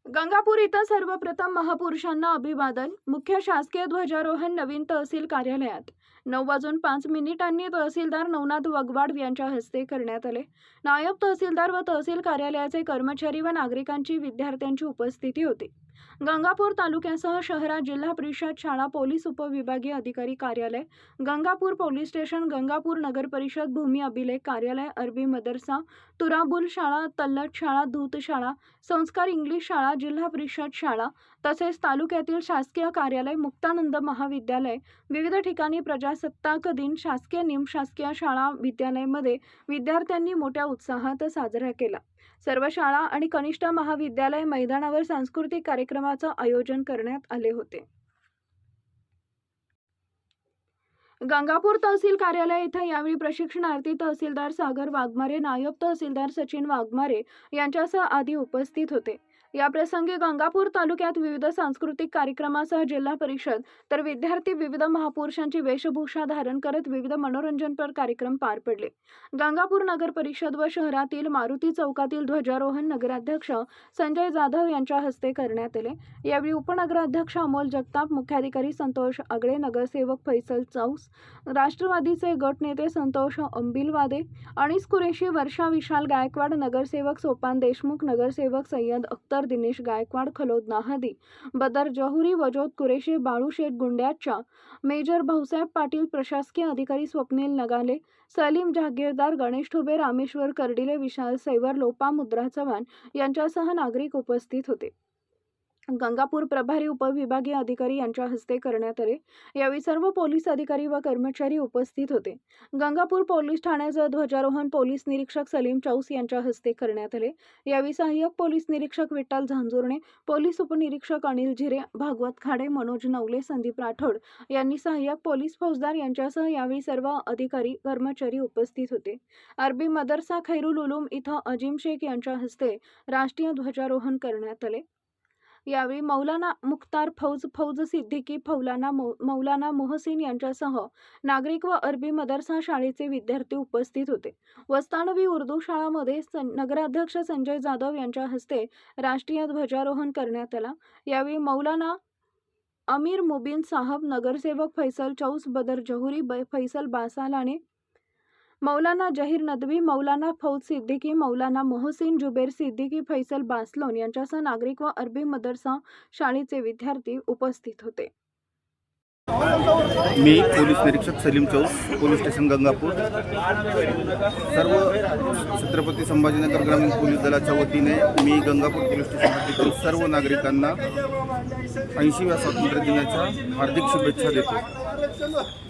गंगापूर इथं सर्वप्रथम महापुरुषांना अभिवादन. मुख्य शासकीय ध्वजारोहण नवीन तहसील कार्यालयात 9:05 तहसीलदार नवनाथ वगवाड यांच्या हस्ते करण्यात आले. नायब तहसीलदार व तहसील कार्यालयाचे कर्मचारी व नागरिकांची विद्यार्थ्यांची उपस्थिती होती. गंगापूर तालुक्यासह शहरात जिल्हा परिषद शाळा, पोलीस उपविभागीय अधिकारी कार्यालय, गंगापूर पोलीस स्टेशन, गंगापूर नगर परिषद, भूमी अभिलेख कार्यालय, अरबी मदरसा, तुराबुल शाळा, तल्लट शाळा, दूत शाळा, संस्कार इंग्लिश शाळा, जिल्हा परिषद शाळा तसेच तालुक्यातील शासकीय कार्यालय, मुक्तानंद महाविद्यालय, विविध ठिकाणी प्रजासत्ताक दिन शासकीय, निमशासकीय शाळा, विद्यालयामध्ये विद्यार्थ्यांनी मोठ्या उत्साहात साजरा केला. सर्व शाळा आणि कनिष्ठ महाविद्यालय मैदानावर सांस्कृतिक कार्यक्रमाचं आयोजन करण्यात आले होते. गंगापूर तहसील कार्यालय येथे यावेळी प्रशिक्षणार्थी तहसीलदार सागर वाघमारे, नायब तहसीलदार सचिन वाघमारे यांच्यासह आदी उपस्थित होते. या प्रसंगी गंगापूर तालुक्यात विविध सांस्कृतिक कार्यक्रमासह जिल्हा परिषद तर विद्यार्थी विविध महापुरुषांची वेशभूषा धारण करत विविध मनोरंजनपर कार्यक्रम पार पडले. गंगापूर नगर परिषद व शहरातील मारुती चौकातील ध्वजारोहण नगराध्यक्ष संजय जाधव यांच्या हस्ते करण्यात आले. यावेळी उपनगराध्यक्ष अमोल जगताप, मुख्याधिकारी संतोष आगळे, नगरसेवक फैसल चौस, राष्ट्रवादीचे गटनेते संतोष अंबिलवादे, अनीस कुरेशी, वर्षा विशाल गायकवाड, नगरसेवक सोपान देशमुख, नगरसेवक सय्यद अख्तर, दिनेश गायकवाड, खलोद नाहदी, बदर जहुरी, वजोद कुरेशी, बाळू शेठ गुंड्याच्या, मेजर भाऊसाहेब पाटील, प्रशासकीय अधिकारी स्वप्नील नगाले, सलीम जहागीरदार, गणेश ठुबे, रामेश्वर कर्डिले, विशाल सैवर, लोपा मुद्रा चव्हाण यांच्यासह नागरिक उपस्थित होते. गंगापूर प्रभारी उपविभागीय अधिकारी यांच्या हस्ते करण्यात आले. यावेळी सर्व पोलीस अधिकारी व कर्मचारी उपस्थित होते. गंगापूर पोलीस ठाण्याचे ध्वजारोहण पोलीस निरीक्षक सलीम चौस यांच्या हस्ते करण्यात आले. यावेळी सहाय्यक पोलीस निरीक्षक विठ्ठल झांजुर्णे, पोलीस उपनिरीक्षक अनिल झिरे, भागवत खाडे, मनोज नवले, संदीप राठोड यांनी सहाय्यक पोलीस फौजदार यांच्यासह यावेळी सर्व अधिकारी कर्मचारी उपस्थित होते. अरबी मदरसा खैरुल उलूम इथं अजीम शेख यांच्या हस्ते राष्ट्रीय ध्वजारोहण करण्यात आले. यावेळी मौलाना मुख्तार फौज सिद्दीकी, मौलाना मोहसिन यांच्यासह नागरिक व अरबी मदरसा शाळेचे विद्यार्थी उपस्थित होते. वस्तानवी उर्दू शाळामध्ये नगराध्यक्ष संजय जाधव यांच्या हस्ते राष्ट्रीय ध्वजारोहण करण्यात आला. यावेळी मौलाना अमीर मुबीन साहब, नगरसेवक फैसल चौस, बदर जहुरी, फैसल बासालाने, मौलाना जहीर नदवी, मौलाना फौज सिद्दीकी, मौलाना मोहसिन, जुबेर सिद्दीकी, फैसल बासलोन यांच्यासह नागरिक व अरबी मदरसा शाळेचे विद्यार्थी उपस्थित होते. मी पोलीस निरीक्षक Salim chaos, police station Gangapur. सर्व छत्रपती संभाजीनगर ग्रामीण पोलीस दलाच्या वतीने मी गंगापूर पोलीस स्टेशनमधील सर्व नागरिकांना 80व्या स्वातंत्र्य दिनाच्या हार्दिक शुभेच्छा देतो.